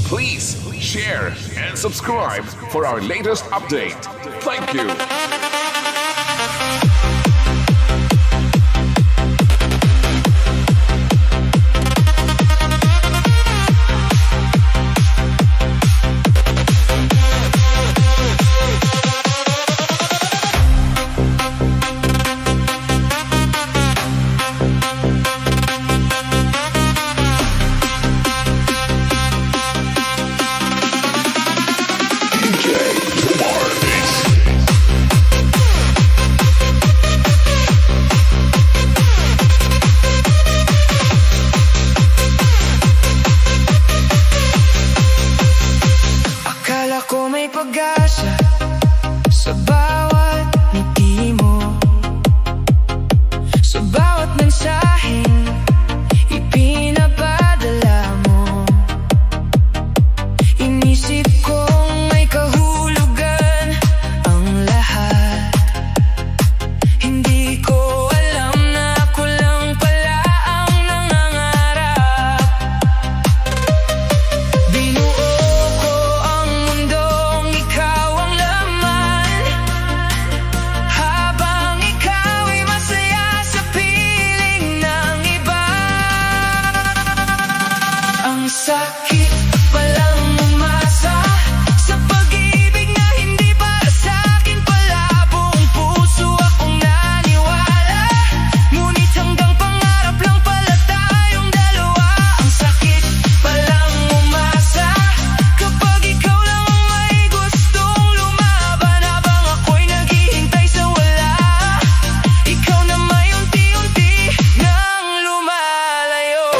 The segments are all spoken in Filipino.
Please share and subscribe for our latest update. Thank you. Ko may pag-asa sa bawat ngiti mo, sa bawat mensaheng ipinapadala mo. Inisip kong may kahulugan ang lahat. Hindi ko alam na ako lang pala ang nangangarap. Binuo sakit palang umasa sa pag-ibig na hindi para sa'kin pala. Buong puso akong naniwala, ngunit hanggang pangarap lang pala tayong dalawa. Ang sakit palang umasa kapag ikaw lang ang may gustong lumaban, habang ako'y naghihintay sa wala. Ikaw na may unti-unti nang lumalayo.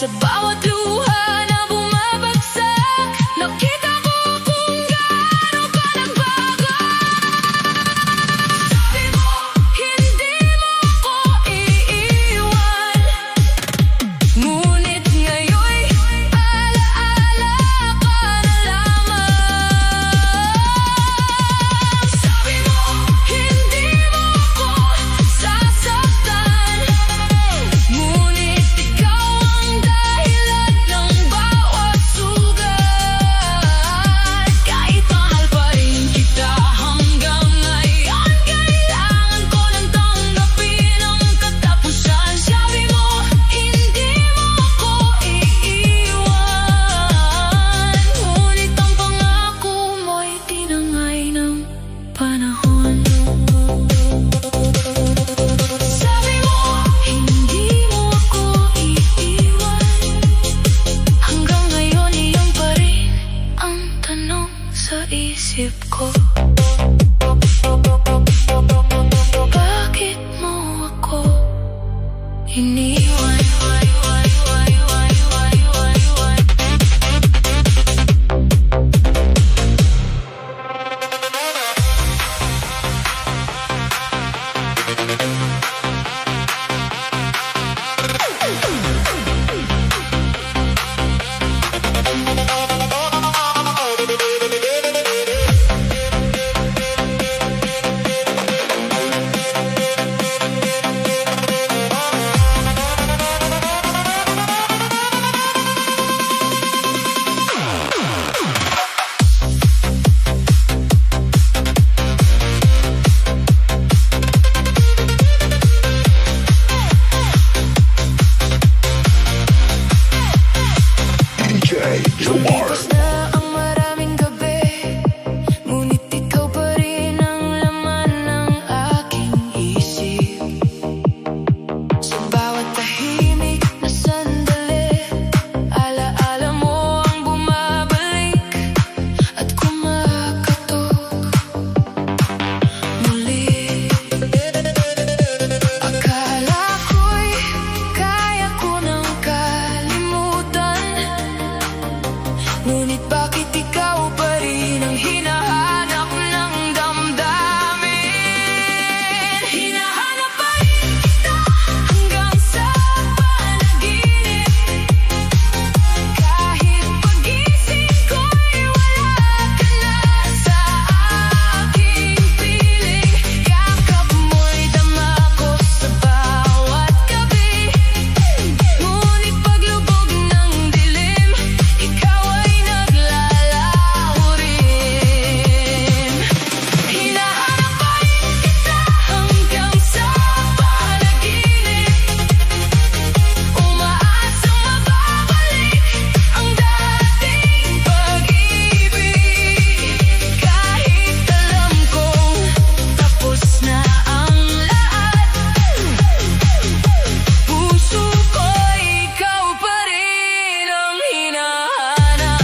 Sa bawat luha na bumabagsak, nakita ko kung gaano ka nagbago. Sabi mo, hindi mo ko iiwan, ngunit ngayon'y alaala ka na lamang. Sabi mo, hindi mo ko sasaktan, ngunit ikaw ang dahilan ng bawat sugat. Kahit mahal pa rin kita hanggang ngayon, kailangan ko nang tanggapin ang katapusan. Sabi mo, hindi mo ko iiwan, ngunit ang pangako mo'y tinangay ng panahon. Sabi mo, hindi mo ako iiwan, hanggang ngayon iyon pa rin ang tanong sa isip ko. Bakit mo ako iniwan? Lipas na ang maraming gabi, ngunit ikaw pa rin ang laman ng aking isip. Sa bawat tahimik na sandali, alaala mo ang bumabalik at kumakatok muli. Akala ko'y kaya ko nang kalimutan, ngunit bakit ikaw pa rin ang hinahanap ng damdamin? Hinahanap pa rin kita hanggang sa panaginip, kahit pagising ko'y wala ka na sa aking piling. Yakap mo'y dama ko sa bawat gabi, ngunit paglubog ng dilim, ikaw ay naglalaho rin. Hinahanap pa rin kita hanggang sa panaginip, umaasang mababalik ang dating pag-ibig. Kahit alam kong tapos na ang lahat, puso ko'y ikaw pa rin ang hinahanap.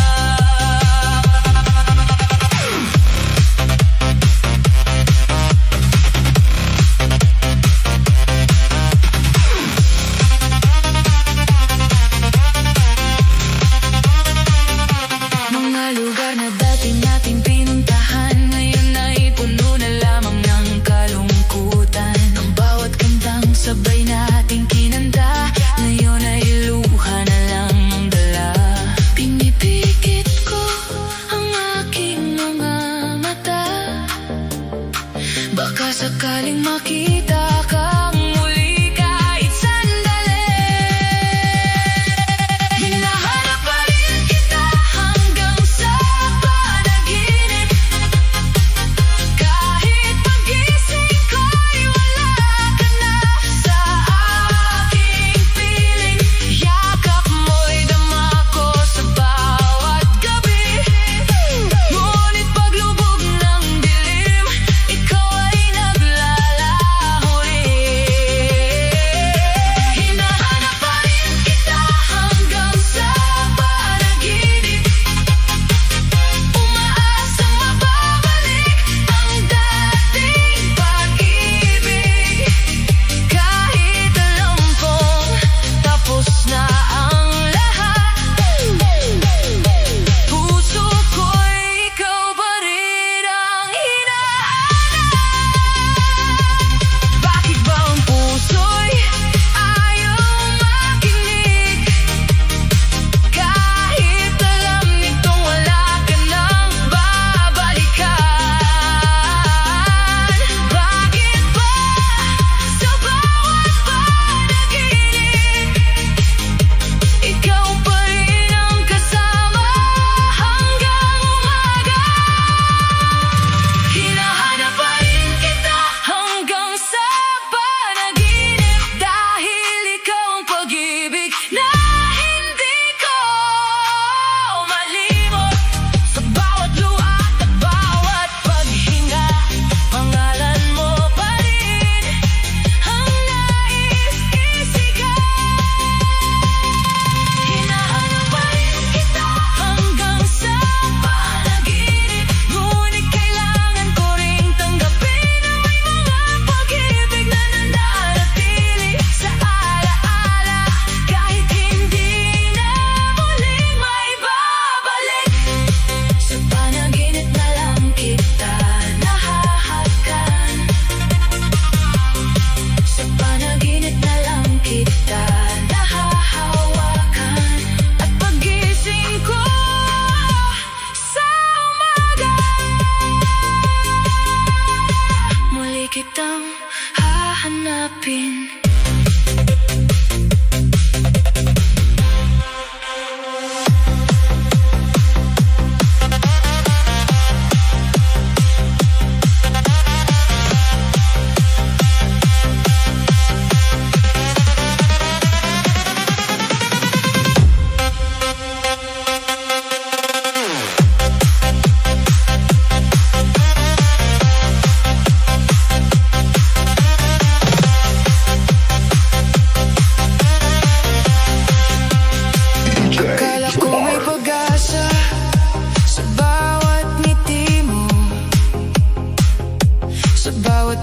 Mga lugar na dati nating pinuntahan, ngayon ay puno na lamang ng kalungkutan. Ang bawat kantang sabay nating kinanta, ngayon ay luha na lang ang dala. Pinipikit ko ang aking mga mata, baka sakaling makita kang muli kahit sandali. Hinahanap pa rin kita hanggang sa panaginip, kahit pagising ko'y wala ka na sa aking piling. Yakap mo'y dama ko sa bawat gabi, ngunit paglubog ng dilim, ikaw ay naglalaho rin.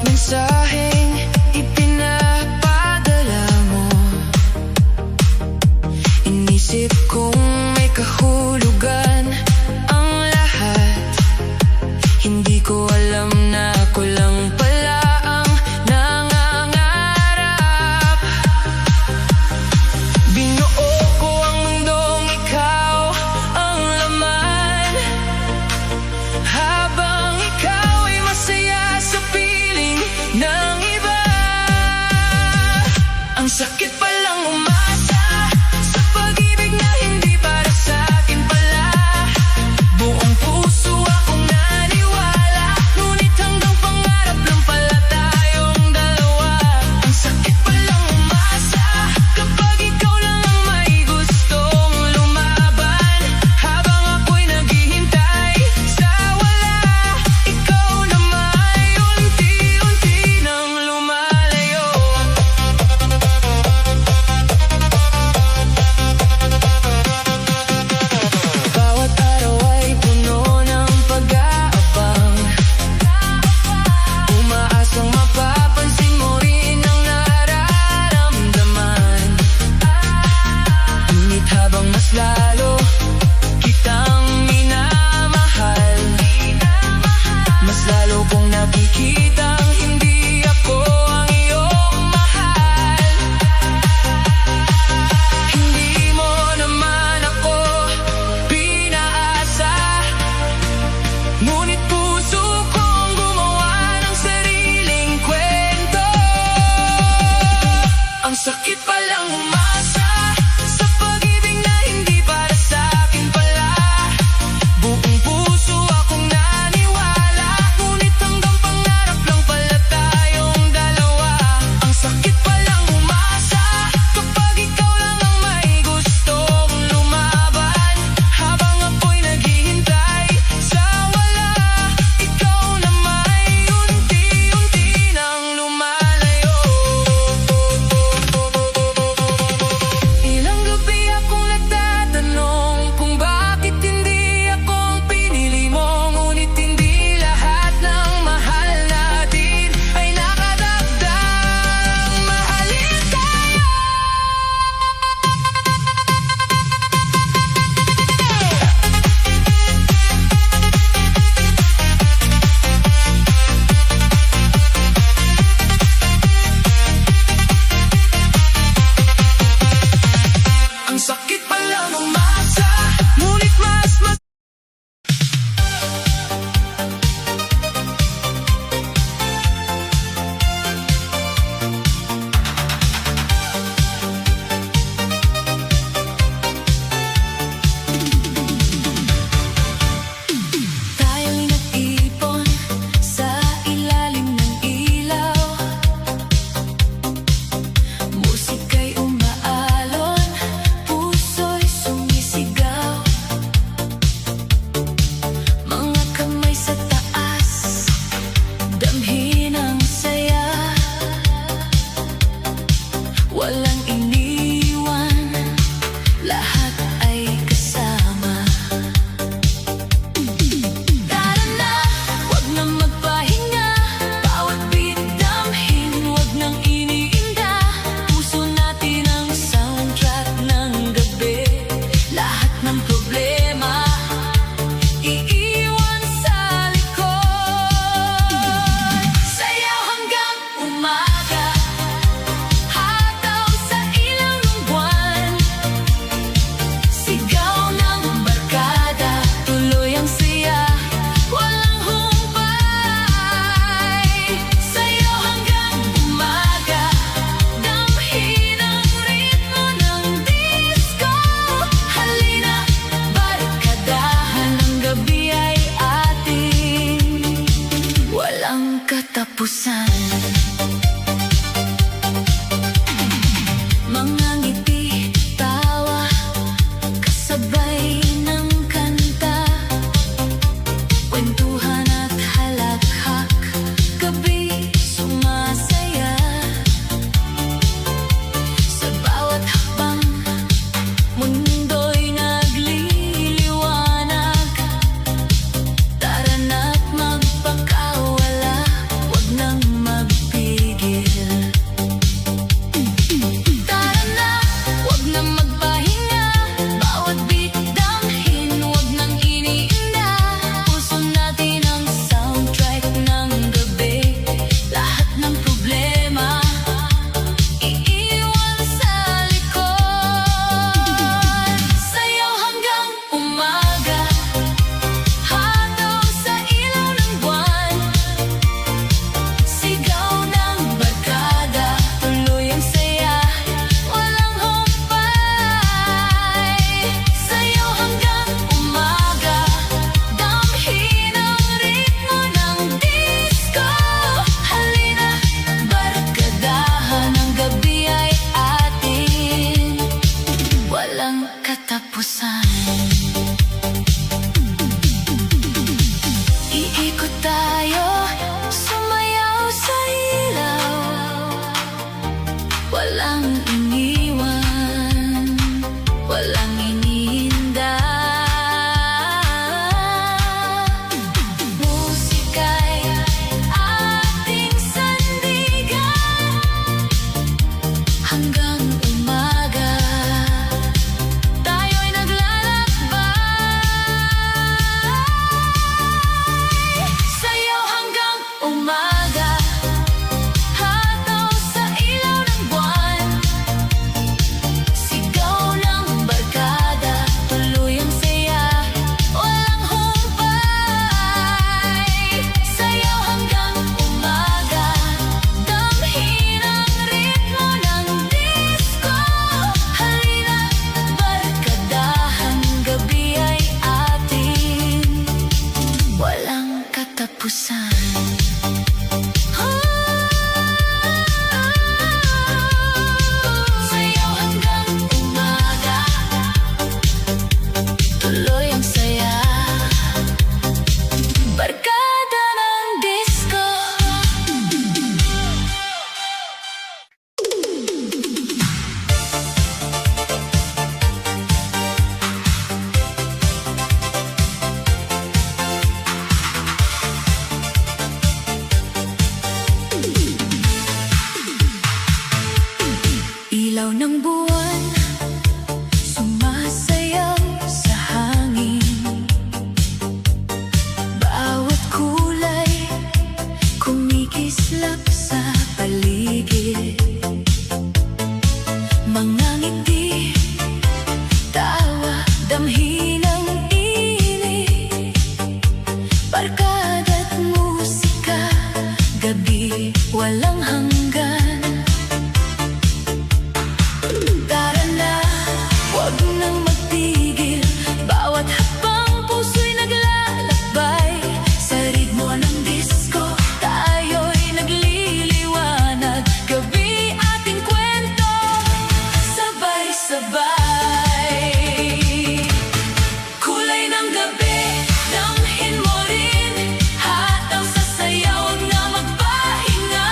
mensaheng ipinapadala mo, inisip kong may kahulugan ang lahat. Hindi ko alam na ako lang pala ang nangangarap. Binuo ko ang mundong ikaw ang laman, habang ikaw ay masaya sa piling ng iba. Ang sakit palang umasa sa pag-ibig na hindi para sa akin pala. Buong puso akong naniwala, ngunit hanggang pangarap lang pala tayong dalawa. Ang sakit palang umasa kapag ikaw lang ang may gustong lumaban, habang ako'y naghihintay sa wala. Ikaw naman unti-unti nang lumalayo. Bawat araw ay puno ng pag-aabang, umaasang mapapansin mo rin ang nararamdaman. Ngunit habang mas lalo kitang minamahal, mas lalo kong nakikitang hindi ako ang iyong mahal. Hindi mo naman ako pinaasa, ngunit puso kong gumawa ng sariling kwento. Ang sakit palang umasa sa pag-ibig na hindi para sa akin pala. Buong puso akong naniwala, ngunit hanggang pangarap lang pala tayong dalawa. Ang sakit palang umasa kapag ikaw lang ang may gustong lumaban, habang ako'y naghihintay sa wala. Ikaw naman unti-unti nang lumalayo. Ilang gabi akong nagtatanong kung bakit hindi ako ang pinili mo, ngunit hindi lahat ng mahal natin ay nakadagdag mahalin tayo. Ang sakit palang umasa, ngunit mas tayo'y nag-ipon sa ilalim ng ilaw. Musika'y umaalon, puso'y sumisigaw. Mga kamay sa taas, damhin ang saya. Walang iniwan, lahat ay kasama. Tara na, wag na magpahinga, bawat beat damhin, wag nang iniinda. Puso natin ang soundtrack ng gabi, lahat ng problema iiwan sa likod. Sayaw hanggang umaga, hataw sa ilang ng buwan. Sigaw ng barkada, tuloy ang siya, walang humpay. Sayaw hanggang umaga, damhin ang ritmo ng disco. Halina, barkadahan, ang gabi ay atin, walang katapusan. Mga ngiti, tawa, kasabay ng kanta, kwentuhan at halakhak, gabi sumasaya. Sa bawat hakbang, mundo'y nagliliwanag. Tara na't magpakawala, wag nang katapusan. Sayaw hanggang umaga, tuloy ang saya. Barkada ng disco. Ilaw ng buwan sumasayaw sa hangin. Bawat kulay kumikislap sa paligid. Mga ngiti, tawa, damhin ang init. Barkada't musika, gabi walang hanggan. Tara na, huwag nang magtigil. Bawat hakbang puso'y naglalakbay. Sa ritmo ng disco, tayo'y nagliliwanag. Gabi ating kwento, sabay-sabay. Kulay ng gabi, damhin mo rin. Hataw sa sayaw, huwag na magpahinga.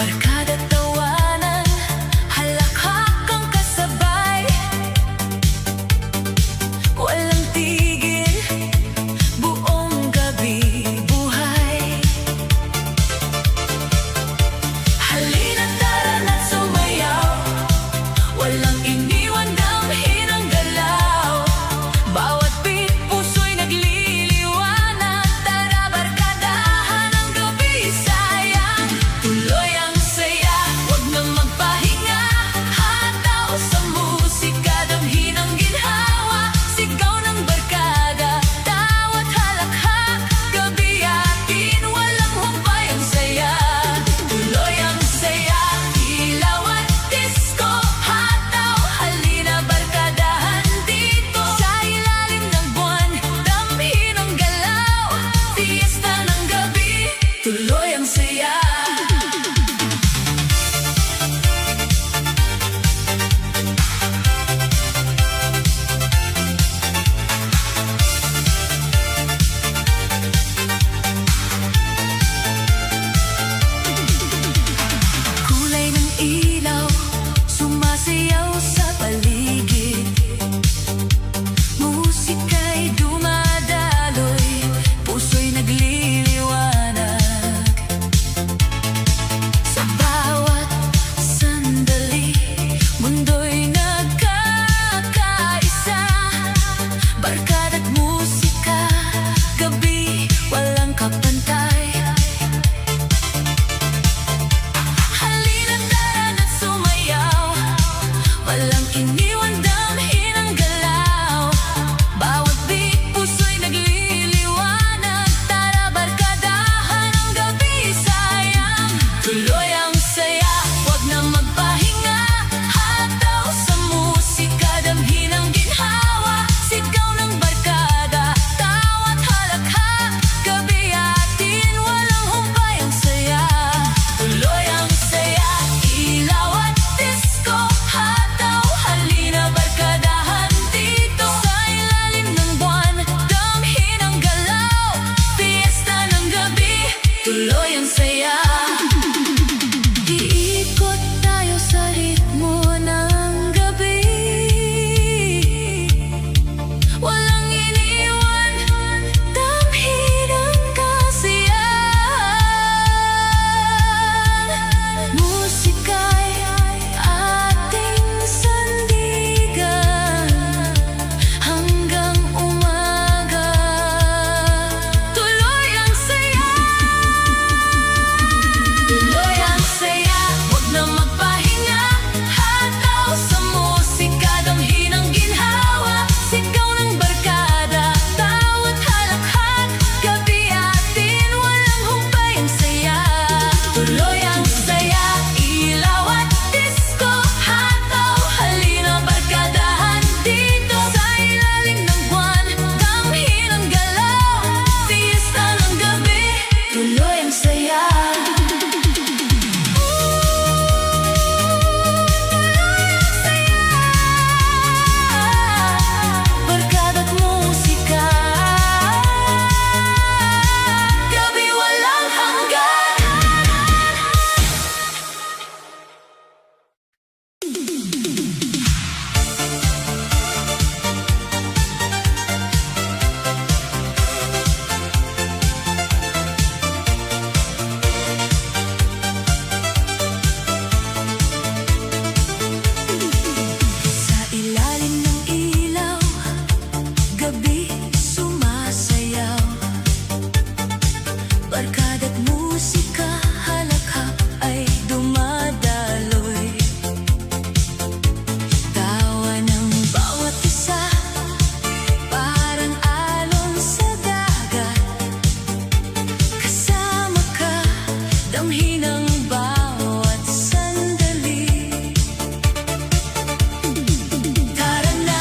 Barkada tawanan, halakhak ang kasabay. Walang tigil, buong gabi buhay. Halina tara na't sumayaw, walang iniwan damhin ang galaw. Bawat beat puso'y nagliliwanag. Tara barkadahan ang gabi, sayang tuloy ang saya, wag na magpahinga. Hataw sa musika, damhin ang ginhawa. Sigaw ng barkada, tawat halakhak. Gabi atin, walang humpay ang saya. Tuloy ang saya, ilaw at disco. Hataw, halina barkadahan dito. Sa ilalim ng buwan, damhin ang galaw. Fiesta ng gabi, tuloy ang saya. Kulay ng ilaw, sumasayaw sa paligid. Musika'y dumadaloy, puso'y nagliliwanag. Sa bawat sandali, mundo'y nagkakaisa. Barkada't musika, gabi walang kapantay. Halina tara na't sumayaw, walang iniwan damhin ang galaw. Bawat beat puso'y nagliliwanag. Tara barkadahan ang gabi, sayang tuloy ang saya, wag na magpahinga. Hataw sa musika, damhin ang ginhawa. Sigaw ng barkada, tawat halakhak. Gabi atin, walang humpay ang saya. Tuloy ang saya, ilaw at disco. Hataw, halina barkadahan dito. Sa ilalim ng buwan, damhin ang galaw. Fiesta ng gabi, tuloy ang saya. Iikot tayo sa ritmo ng gabi. Walang iniwan, damhin ang kasiyahan. Musika'y ating sandigan hanggang umaga. Tuloy ang saya, tuloy ang saya, wag na magpahinga. Hataw sa musika, damhin ang ginhawa. Sigaw ng barkada, tawat halakhak. Gabi atin, walang humpay ang saya. Tuloy ang saya, ilaw at disco. Hataw, halina barkadahan dito. Sa ilalim ng buwan, damhin ang galaw. Fiesta ng gabi, tuloy ang saya. Barkada't musika, gabi walang hanggan. Sa ilalim ng ilaw, gabi sumasayaw. Barkada't musika, halakhak ay dumadaloy. Tawa ng bawat isa, parang alon sa dagat. Kasama ka, damhin ang bawat sandali. Tara na,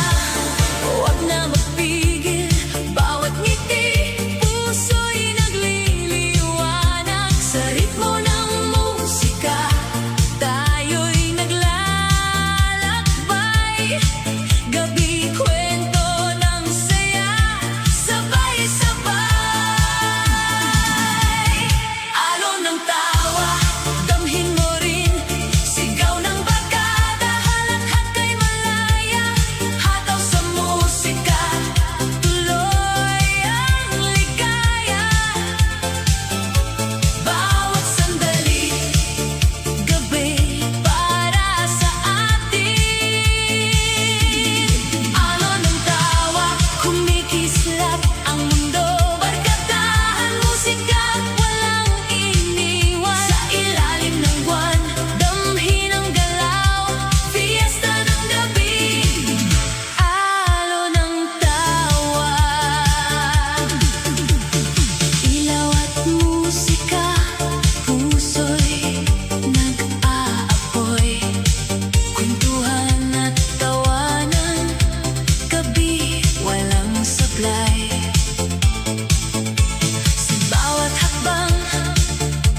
wag na magpigil. Bawat ngiti, puso'y nagliliwanag. Sa ritmo ng musika, tayo'y naglalakbay. Gabi, kwento ng saya, sabay-sabay. Alon ng tawa,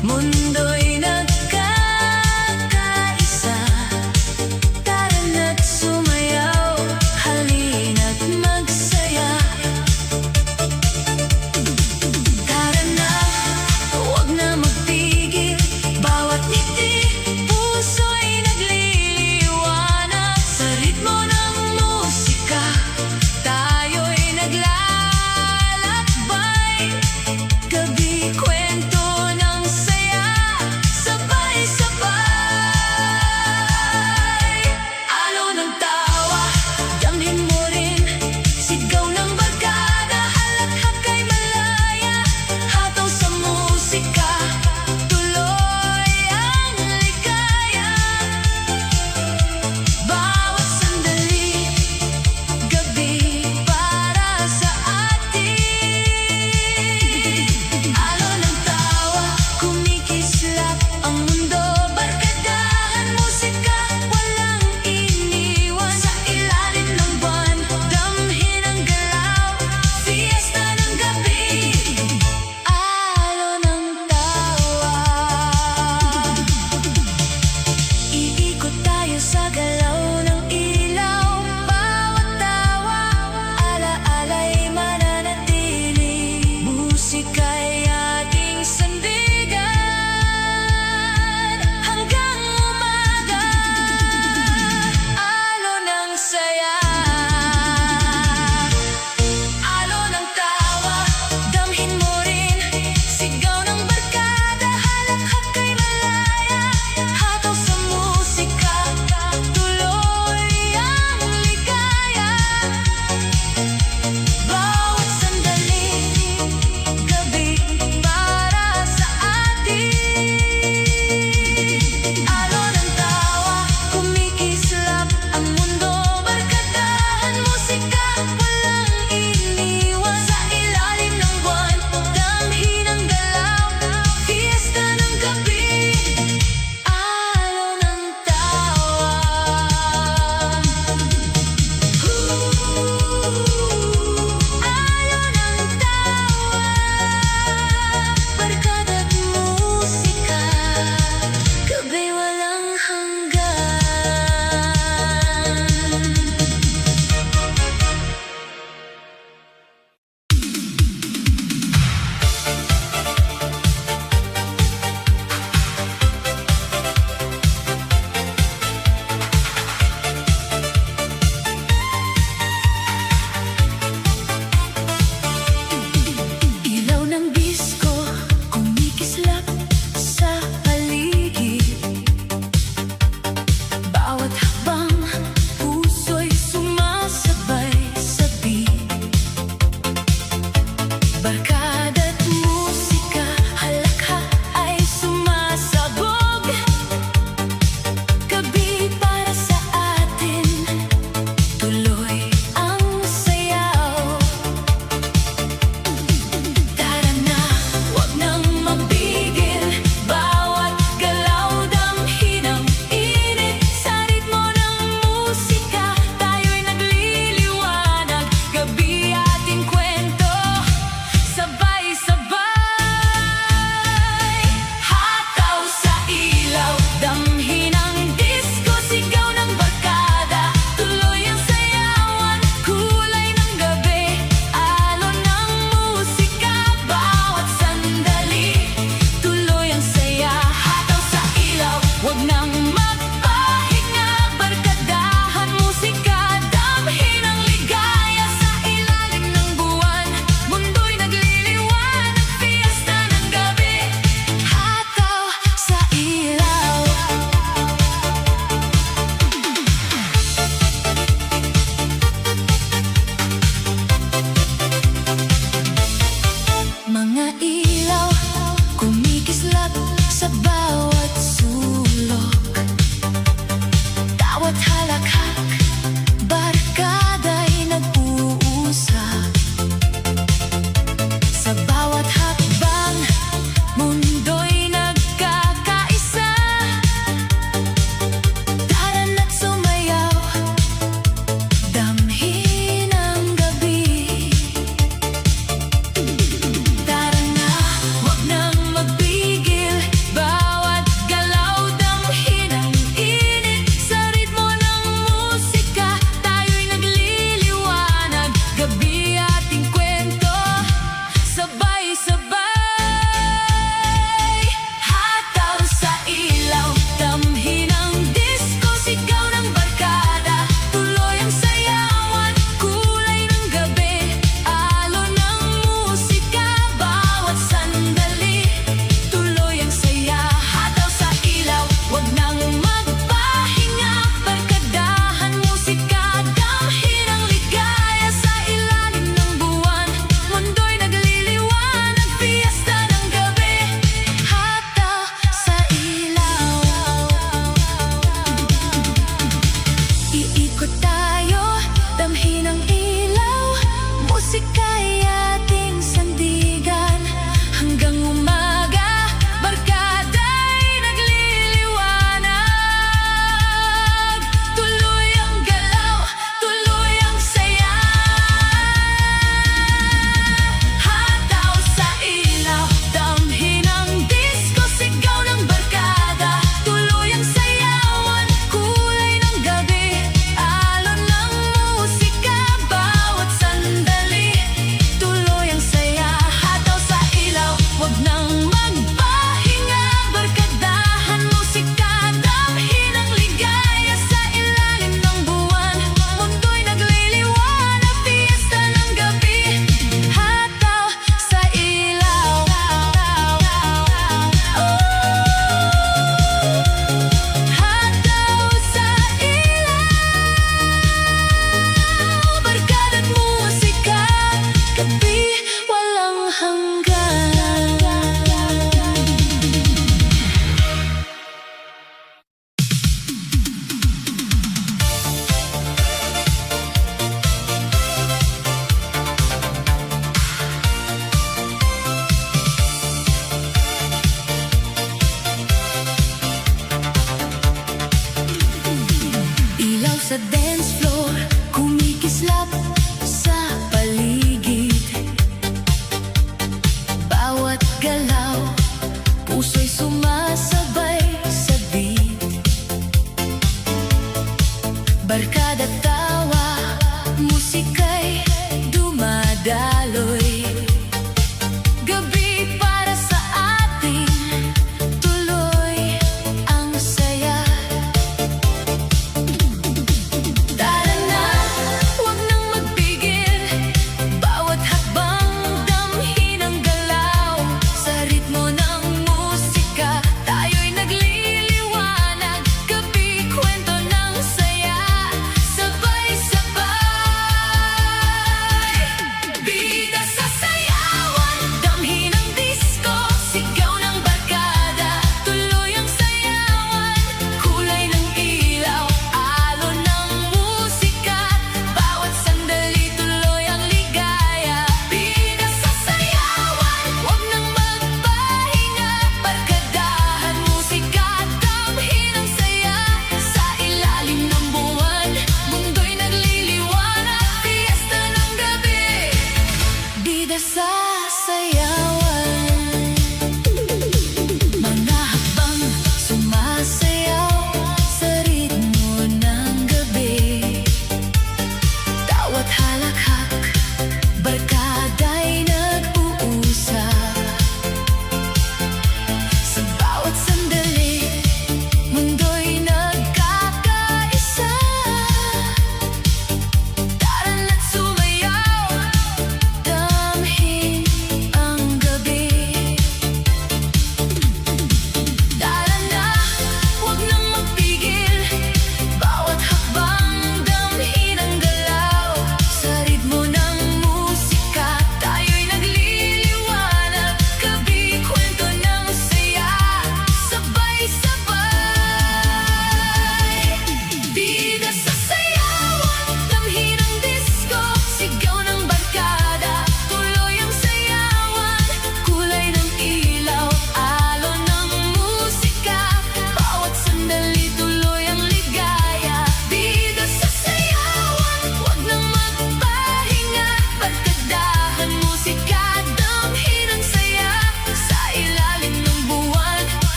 Mundo'y nagkakaisa. Tara na't sumayaw, halina't magsaya. Tara na, huwag na magpigil. Bawat ngiti, puso'y nagliliwanag. Sa ritmo ng musika, tayo'y naglalakbay. Gabi kwento ng saya,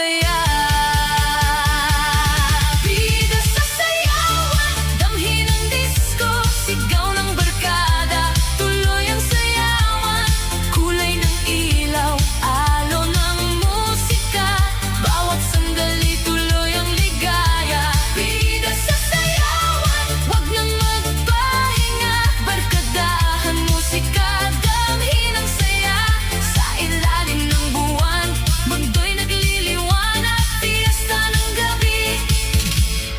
saya. Bida sa sayawan, damhin ang disco, sigaw ng barkada, tuloy ang sayawan. Kulay ng ilaw, alon ng musika, bawat sandali tuloy ang ligaya. Bida sa sayawan, wag nang magpahinga, barkadahan musika, damhin ang saya. Sa ilalim ng buwan, mundo'y nagliliwanag, fiesta ng gabi,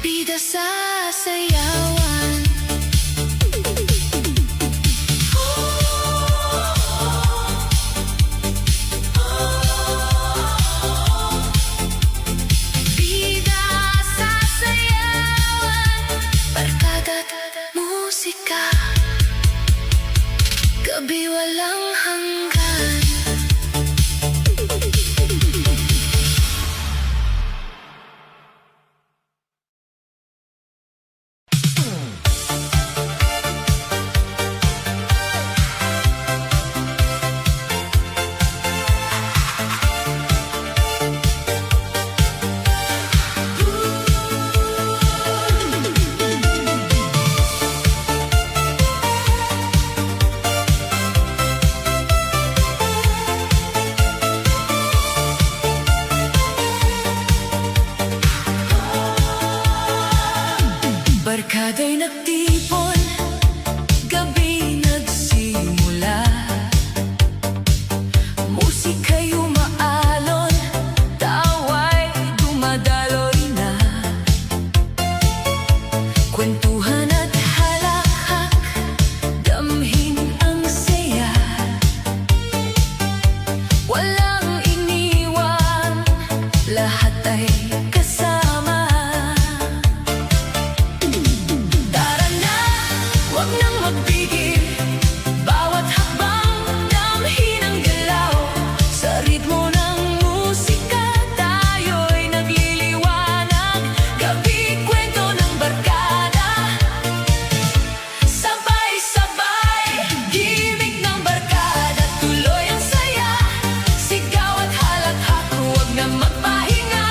bida sa sayawan. Bida sa sayawan, barkada't musika, gabi walang hanggan. Barkada'y nagtipon, gabi nagsimula, musika'y umaalon, tawa'y dumadaloy na, kwentuhan at halakhak, damhin ang saya, walang iniwan, lahat ay kasama. Tara na, wag nang magpigil, bawat hakbang damhin ang galaw. Sa ritmo ng musika, tayo'y nagliliwanag, gabi kwento ng barkada. Sabay-sabay, gimik ng barkada, tuloy ang saya, sigaw at halakhak, huwag na magpahinga.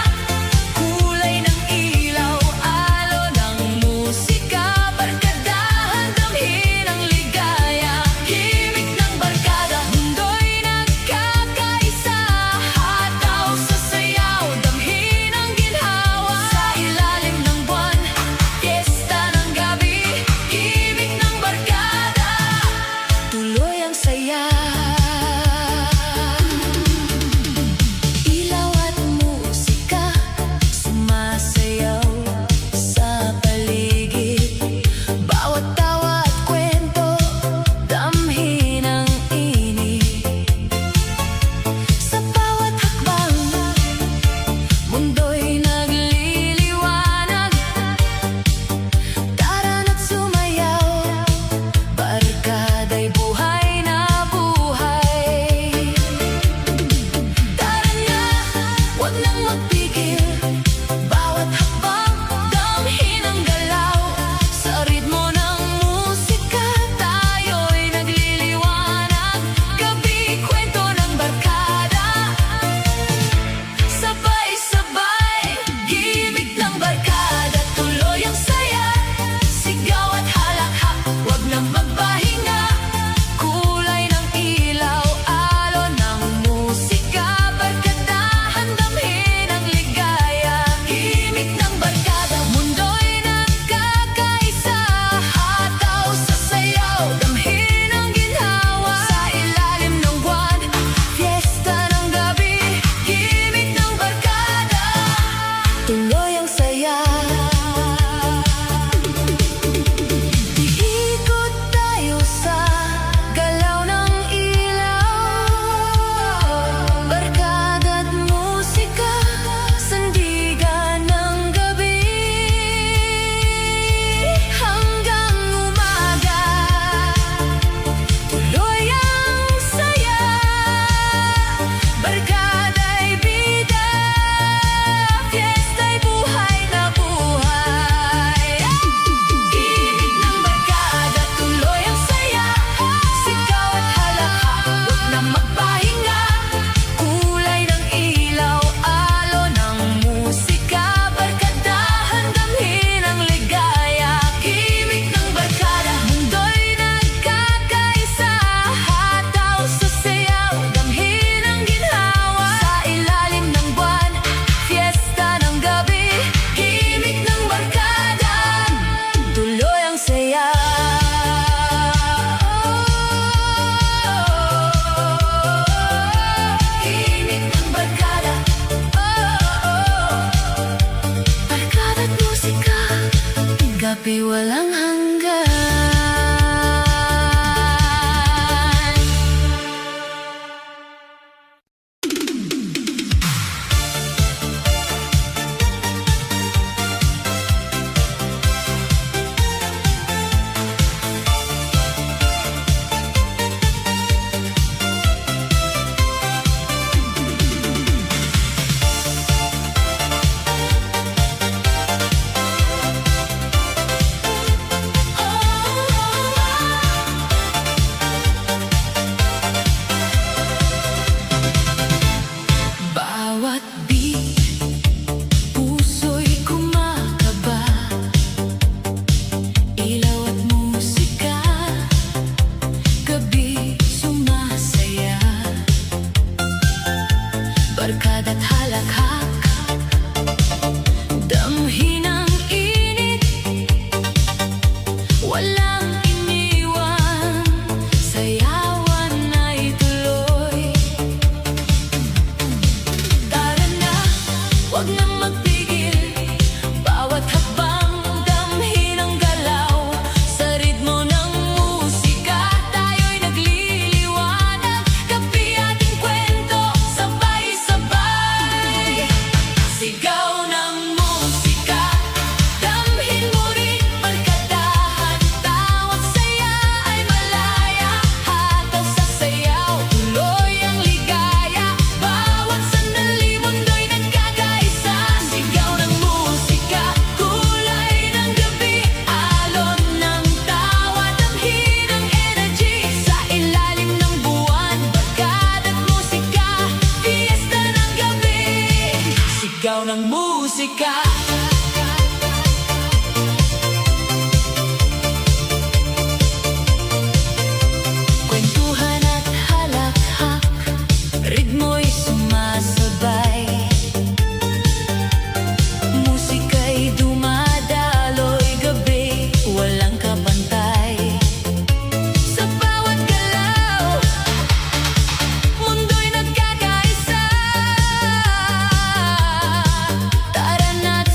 bawat beat, puso'y kumakaba. Ilaw at musika, gabi sumasaya. Barkada't halakhak, damhin ang init, walang iniwan, sayawan ay tuloy. Tara na, wag na magpigil, bawat hakbang damhin ang galaw. Sa ritmo ng musika, tayo'y nagliliwanag, gabi ating kwento, sabay-sabay. Sigaw ng musika, damhin mo rin barkadahan, tawat saya ay malaya, hataw sa sayaw, tuloy ang ligaya. Bawat sandali mundo'y nagkakaisa. Sigaw ng musika, kulay ng gabi, alon ng tawa, damhin ang energy. Sa ilalim ng buwan, barkada't musika, fiesta ng gabi. Sigaw ng musika. Kwentuhan at halakhak, ritmo'y sumasabay. Musika'y dumadaloy, gabi walang kapantay. Sa bawat galaw, mundo'y nagkakaisa. Tara na't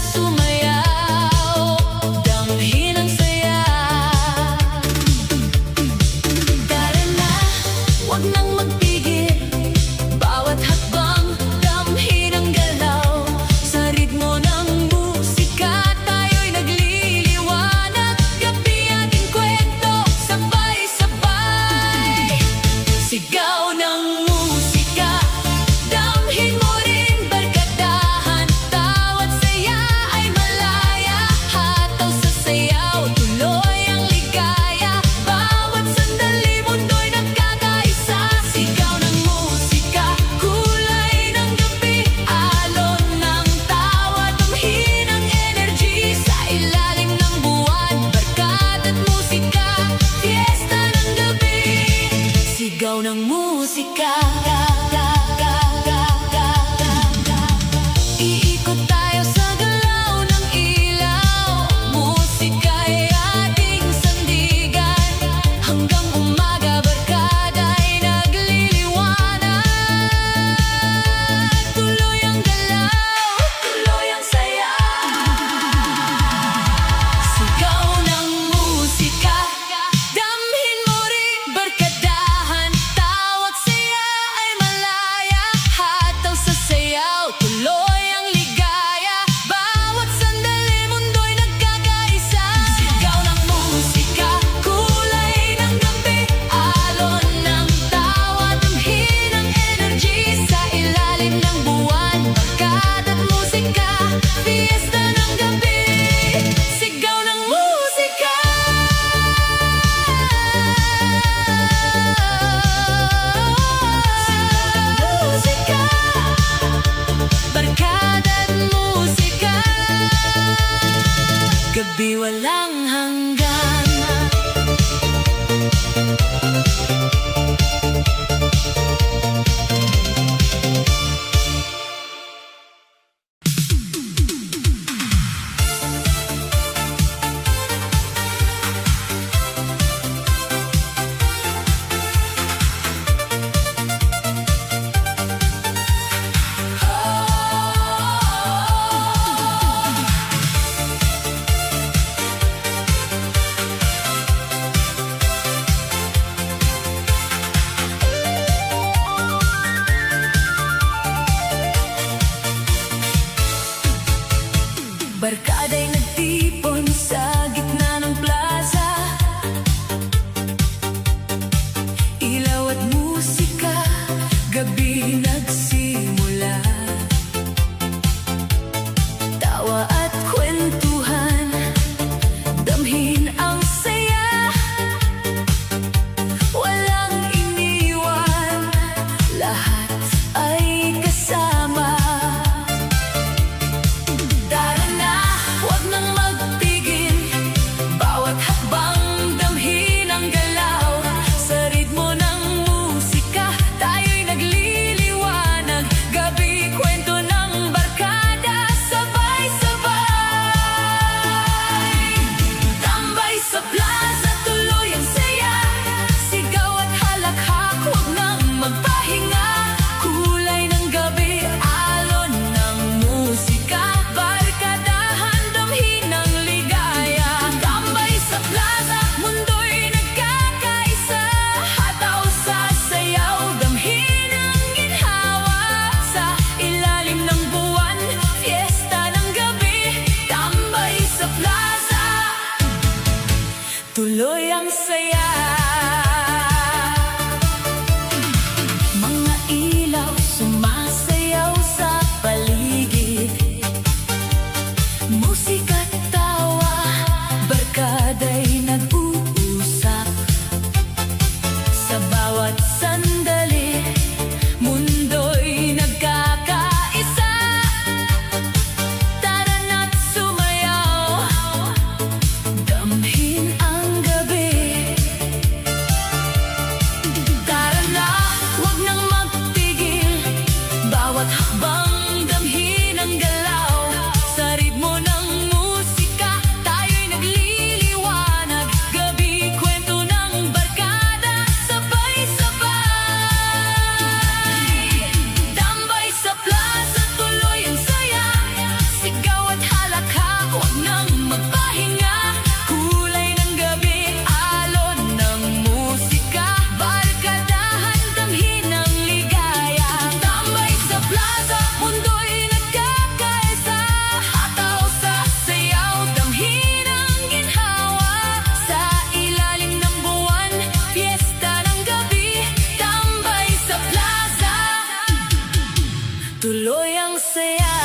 saya.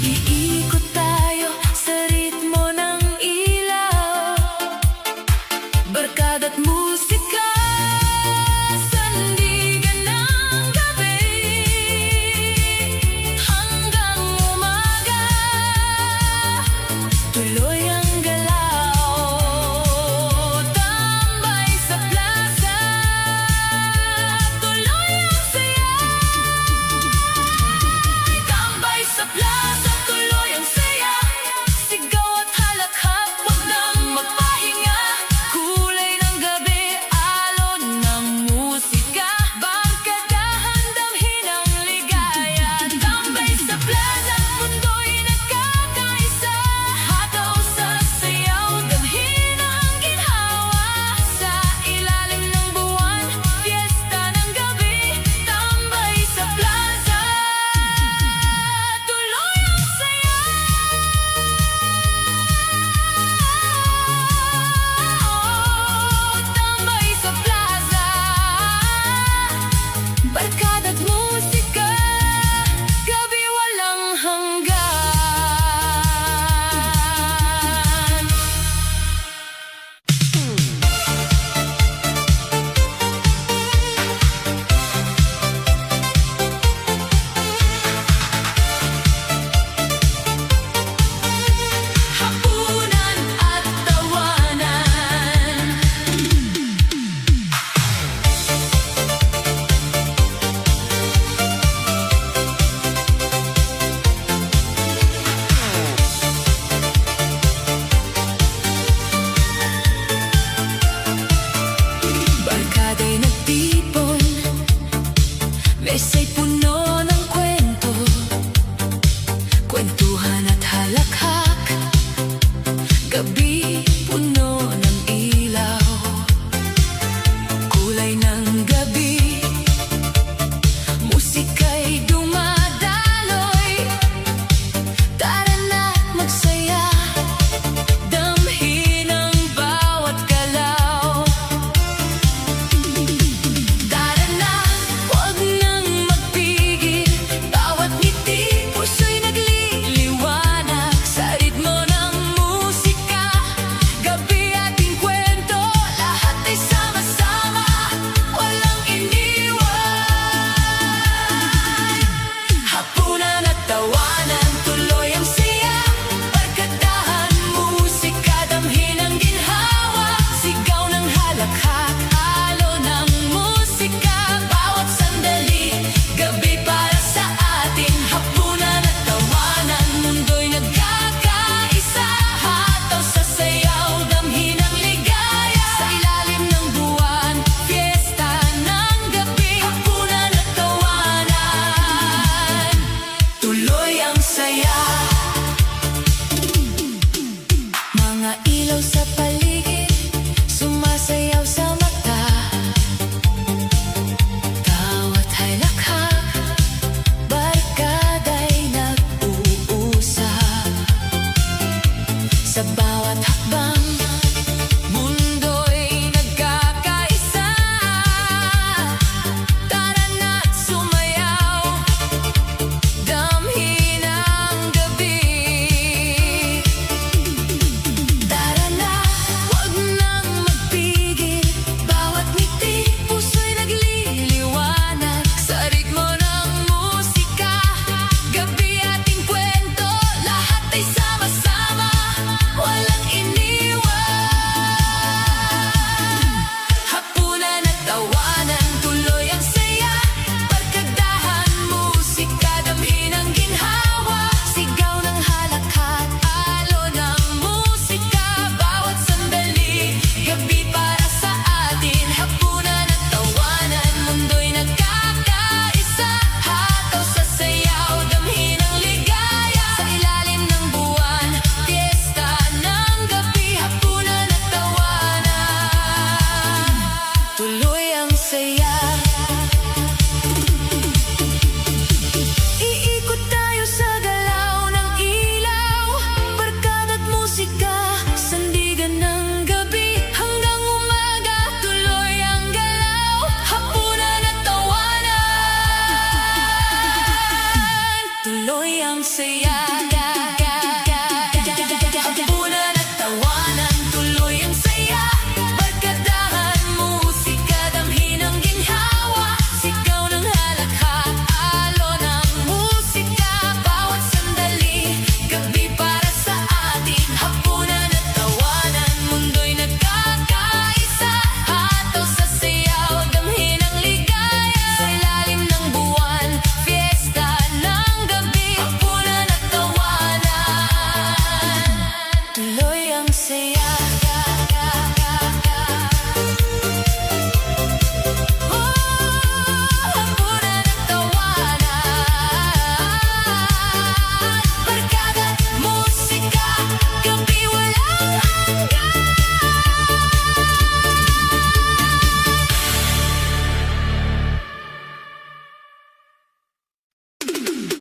Iikot tayo sa ritmo ng ilaw, barkada't musika, sandigan ng gabi, hanggang umaga, tuloy ang galaw, tambay sa plaza, tuloy ang saya. Tambay sa plaza, tuloy ang saya, sigaw at halakhak, wag nang magpahinga, kulay ng gabi, alon ng musika, barkadahan, damhin ang ligaya. Tambay sa plaza, mundo'y nagkakaisa, hataw sa sayaw, damhin ang ginhawa, sa ilalim ng buwan, fiesta ng gabi, tambay sa plaza, tuloy ang saya. Tambay sa plaza, barkada't musika, gabi walang hanggan. Hapunan at tawanan, barkada'y nagtipon, mesa'y puno